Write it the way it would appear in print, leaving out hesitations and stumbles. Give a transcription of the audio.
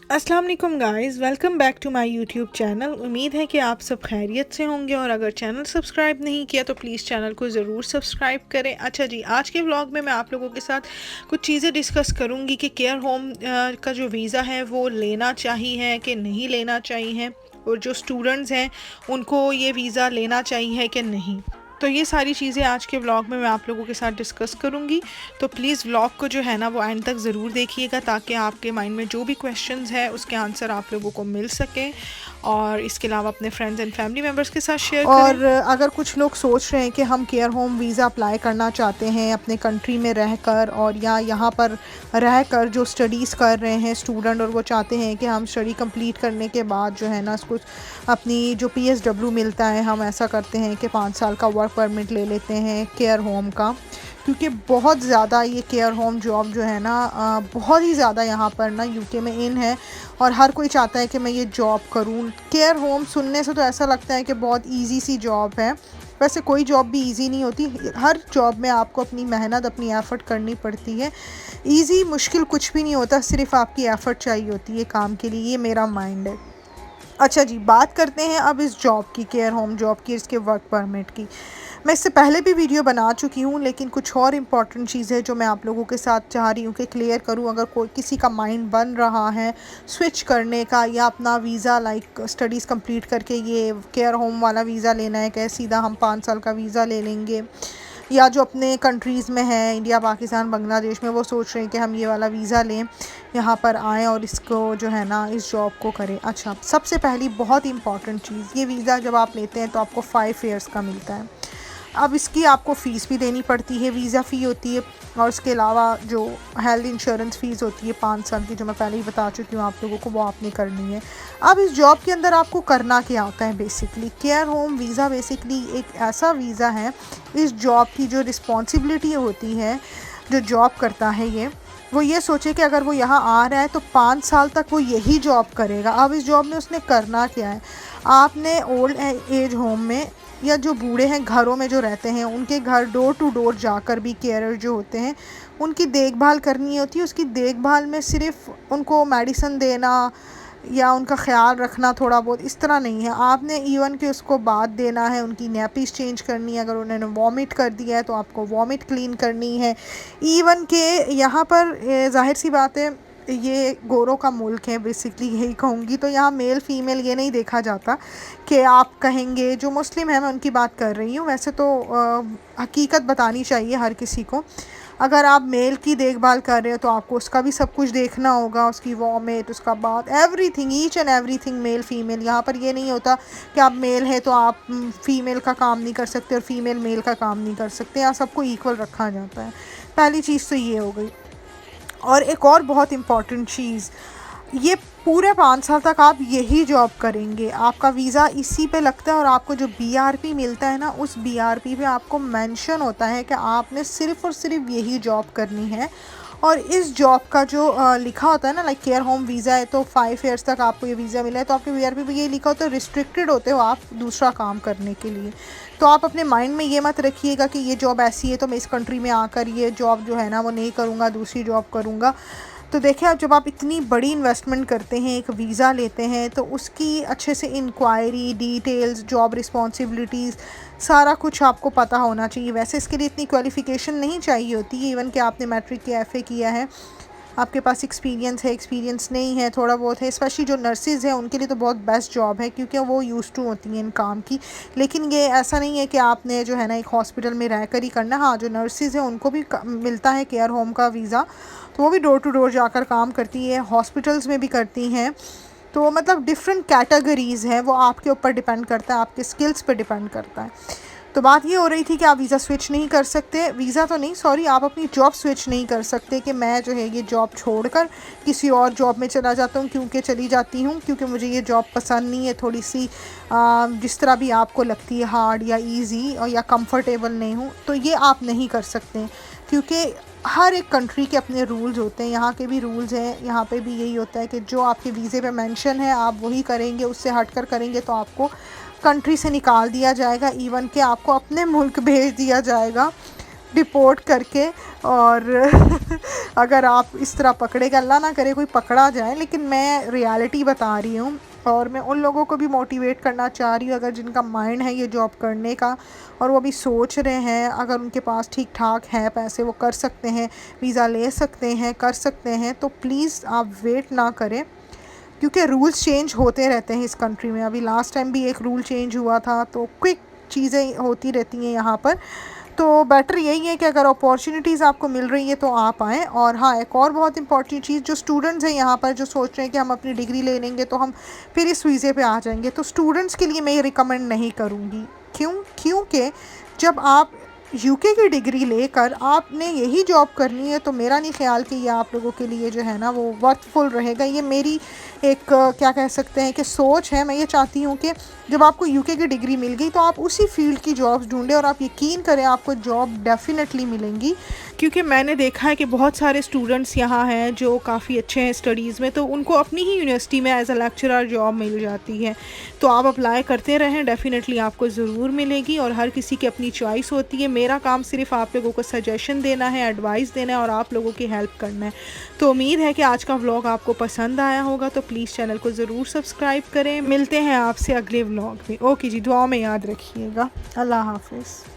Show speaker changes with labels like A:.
A: अस्सलाम वालेकुम guys, welcome back to my YouTube channel. उम्मीद है कि आप सब खैरियत से होंगे और अगर चैनल सब्सक्राइब नहीं किया तो प्लीज़ चैनल को ज़रूर सब्सक्राइब करें। अच्छा जी, आज के व्लॉग में मैं आप लोगों के साथ कुछ चीज़ें डिस्कस करूंगी कि केयर होम का जो वीज़ा है वो लेना चाहिए कि नहीं लेना चाहिए, और जो स्टूडेंट्स हैं उनको ये वीज़ा लेना चाहिए कि नहीं। तो ये सारी चीज़ें आज के व्लॉग में मैं आप लोगों के साथ डिस्कस करूँगी। तो प्लीज़ व्लॉग को जो है ना वो एंड तक ज़रूर देखिएगा, ताकि आपके माइंड में जो भी क्वेश्चंस है उसके आंसर आप लोगों को मिल सकें, और इसके अलावा अपने फ्रेंड्स एंड फैमिली मेम्बर्स के साथ शेयर करें। और अगर कुछ लोग सोच रहे हैं कि हम केयर होम वीज़ा अप्लाई करना चाहते हैं अपने कंट्री में रहकर, और या यहाँ पर रहकर जो स्टडीज़ कर रहे हैं स्टूडेंट, और वो चाहते हैं कि हम स्टडी कंप्लीट करने के बाद जो है ना कुछ अपनी जो PSW मिलता है, हम ऐसा करते हैं कि 5 साल का वर्क परमिट ले लेते हैं केयर होम का, क्योंकि बहुत ज़्यादा ये केयर होम जॉब जो है ना बहुत ही ज़्यादा यहाँ पर ना UK में इन है, और हर कोई चाहता है कि मैं ये जॉब करूँ। केयर होम सुनने से तो ऐसा लगता है कि बहुत इजी सी जॉब है, वैसे कोई जॉब भी इजी नहीं होती। हर जॉब में आपको अपनी मेहनत, अपनी एफ़र्ट करनी पड़ती है। इजी मुश्किल कुछ भी नहीं होता, सिर्फ आपकी एफ़र्ट चाहिए होती है काम के लिए। ये मेरा माइंड है। अच्छा जी, बात करते हैं अब इस जॉब की, केयर होम जॉब की, इसके वर्क परमिट की। मैं इससे पहले भी वीडियो बना चुकी हूँ, लेकिन कुछ और इम्पॉर्टेंट चीज़ है जो मैं आप लोगों के साथ चाह रही हूँ कि क्लियर करूँ। अगर कोई किसी का माइंड बन रहा है स्विच करने का, या अपना वीज़ा लाइक स्टडीज़ कंप्लीट करके ये केयर होम वाला वीज़ा लेना है, कि सीधा हम 5 साल का वीज़ा ले लेंगे, या जो अपने कंट्रीज़ में है इंडिया, पाकिस्तान, बांग्लादेश में, वो सोच रहे हैं कि हम ये वाला वीज़ा लें, यहाँ पर आएँ और इसको जो है ना इस जॉब को करें। अच्छा, सबसे पहली बहुत इंपॉर्टेंट चीज़, ये वीज़ा जब आप लेते हैं तो आपको 5 ईयर्स का मिलता है। अब इसकी आपको फ़ीस भी देनी पड़ती है, वीज़ा फ़ी होती है, और उसके अलावा जो हेल्थ इंश्योरेंस फ़ीस होती है 5 साल की, जो मैं पहले ही बता चुकी हूँ आप लोगों को, वो आपने करनी है। अब इस जॉब के अंदर आपको करना क्या होता है basically, care home visa basically एक ऐसा वीज़ा है, इस जॉब की जो रिस्पॉन्सिबिलिटी होती है, जो जॉब करता है वो ये सोचे कि अगर वो यहाँ आ रहा है तो 5 साल तक वो यही जॉब करेगा। अब इस जॉब में उसने करना क्या है, आपने ओल्ड एज होम में, या जो बूढ़े हैं घरों में जो रहते हैं, उनके घर डोर टू डोर जाकर भी केयरर जो होते हैं उनकी देखभाल करनी होती है। उसकी देखभाल में सिर्फ उनको मेडिसिन देना या उनका ख़्याल रखना थोड़ा बहुत, इस तरह नहीं है। आपने इवन कि उसको बात देना है, उनकी नैपीज़ चेंज करनी है, अगर उन्होंने वॉमिट कर दिया है तो आपको वॉमिट क्लीन करनी है। इवन के यहाँ पर ज़ाहिर सी बात है, ये गोरों का मुल्क है बेसिकली, यही कहूँगी। तो यहाँ मेल फ़ीमेल ये नहीं देखा जाता कि आप कहेंगे, जो मुस्लिम हैं मैं उनकी बात कर रही हूँ, वैसे तो हकीकत बतानी चाहिए हर किसी को। अगर आप मेल की देखभाल कर रहे हो तो आपको उसका भी सब कुछ देखना होगा, उसकी वॉमिट, उसका बात, everything, each and everything, male female. यहाँ पर ये नहीं होता कि आप मेल है तो आप फ़ीमेल का काम नहीं कर सकते और फ़ीमेल मेल का काम नहीं कर सकते। यहाँ सबको इक्वल रखा जाता है। पहली चीज़ तो ये हो गई। और एक और बहुत इम्पॉर्टेंट चीज़, ये पूरे 5 साल तक आप यही जॉब करेंगे, आपका वीज़ा इसी पे लगता है, और आपको जो BRP मिलता है ना, उस BRP पे आपको मेंशन होता है कि आपने सिर्फ़ और सिर्फ यही जॉब करनी है। और इस जॉब का जो लिखा होता है ना, लाइक केयर होम वीज़ा है तो 5 ईयर्स तक आपको ये वीज़ा मिला है, तो आपके BRP पे ये लिखा होता है रिस्ट्रिक्टेड होते हो आप दूसरा काम करने के लिए। तो आप अपने माइंड में ये मत रखिएगा कि ये जॉब ऐसी है तो मैं इस कंट्री में आकर ये जॉब जो है ना वो नहीं करूँगा, दूसरी जॉब करूँगा। तो देखिए, अब जब आप इतनी बड़ी इन्वेस्टमेंट करते हैं, एक वीज़ा लेते हैं, तो उसकी अच्छे से इंक्वायरी, डिटेल्स, जॉब रिस्पॉन्सिबिलिटीज़, सारा कुछ आपको पता होना चाहिए। वैसे इसके लिए इतनी क्वालिफ़िकेशन नहीं चाहिए होती है, इवन कि आपने मैट्रिक या FA किया है, आपके पास एक्सपीरियंस है, एक्सपीरियंस नहीं है, थोड़ा बहुत है। स्पेशली जो नर्सेज़ हैं उनके लिए तो बहुत बेस्ट जॉब है, क्योंकि वो यूज़ टू होती हैं इन काम की। लेकिन ये ऐसा नहीं है कि आपने जो है ना एक हॉस्पिटल में रहकर ही करना। हाँ, जो नर्सेज़ हैं उनको भी मिलता है केयर होम का वीज़ा, तो वो भी डोर टू डोर जाकर काम करती है, हॉस्पिटल्स में भी करती हैं। तो मतलब डिफरेंट कैटेगरीज़ हैं, वो आपके ऊपर डिपेंड करता है, आपके स्किल्स पे डिपेंड करता है। तो बात ये हो रही थी कि आप वीज़ा स्विच नहीं कर सकते, वीज़ा तो नहीं, सॉरी, आप अपनी जॉब स्विच नहीं कर सकते कि मैं जो है ये जॉब छोड़कर किसी और जॉब में चला जाता हूँ, क्योंकि चली जाती हूँ क्योंकि मुझे ये जॉब पसंद नहीं है, थोड़ी सी जिस तरह भी आपको लगती है हार्ड या इजी, और या कंफर्टेबल नहीं हूँ, तो ये आप नहीं कर सकते। क्योंकि हर एक कंट्री के अपने रूल्स होते हैं, यहाँ के भी रूल्स हैं। यहाँ पे भी यही होता है कि जो आपके वीज़े पे मेंशन है आप वही करेंगे, उससे हटकर करेंगे तो आपको कंट्री से निकाल दिया जाएगा, इवन कि आपको अपने मुल्क भेज दिया जाएगा। डिपोर्ट करके। और अगर आप इस तरह पकड़े गए, अल्लाह ना करे कोई पकड़ा जाए, लेकिन मैं रियलिटी बता रही हूँ और मैं उन लोगों को भी मोटिवेट करना चाह रही हूँ अगर जिनका माइंड है ये जॉब करने का और वो अभी सोच रहे हैं, अगर उनके पास ठीक ठाक है पैसे, वो कर सकते हैं, वीज़ा ले सकते हैं, कर सकते हैं, तो प्लीज़ आप वेट ना करें, क्योंकि रूल्स चेंज होते रहते हैं इस कंट्री में। अभी लास्ट टाइम भी एक रूल चेंज हुआ था, तो क्विक चीज़ें होती रहती हैं यहाँ पर। तो बेटर यही है कि अगर अपॉर्चुनिटीज़ आपको मिल रही है तो आप आएँ। और हाँ, एक और बहुत इंपॉर्टेंट चीज़, जो स्टूडेंट्स हैं यहाँ पर जो सोच रहे हैं कि हम अपनी डिग्री ले लेंगे तो हम फिर इस वीज़े पे आ जाएंगे, तो स्टूडेंट्स के लिए मैं ये रिकमेंड नहीं करूँगी। क्योंकि जब आप यूके की डिग्री लेकर आपने यही जॉब करनी है, तो मेरा नहीं ख्याल कि ये आप लोगों के लिए जो है ना वो वर्थफुल रहेगा। ये मेरी एक क्या कह सकते हैं कि सोच है। मैं ये चाहती हूँ कि जब आपको यूके की डिग्री मिल गई तो आप उसी फील्ड की जॉब्स ढूंढें, और आप यकीन करें आपको जॉब डेफिनेटली मिलेंगी। क्योंकि मैंने देखा है कि बहुत सारे स्टूडेंट्स यहाँ हैं जो काफ़ी अच्छे हैं स्टडीज़ में, तो उनको अपनी ही यूनिवर्सिटी में एज अ लेक्चरर जॉब मिल जाती है। तो आप अप्लाई करते रहें, डेफिनेटली आपको ज़रूर मिलेगी। और हर किसी की अपनी चॉइस होती है। मेरा काम सिर्फ आप लोगों को सजेशन देना है, एडवाइस देना है और आप लोगों की हेल्प करना है। तो उम्मीद है कि आज का व्लॉग आपको पसंद आया होगा, तो प्लीज़ चैनल को ज़रूर सब्सक्राइब करें। मिलते हैं आपसे अगले व्लॉग में। ओके जी, दुआ में याद रखिएगा। अल्लाह हाफिज़।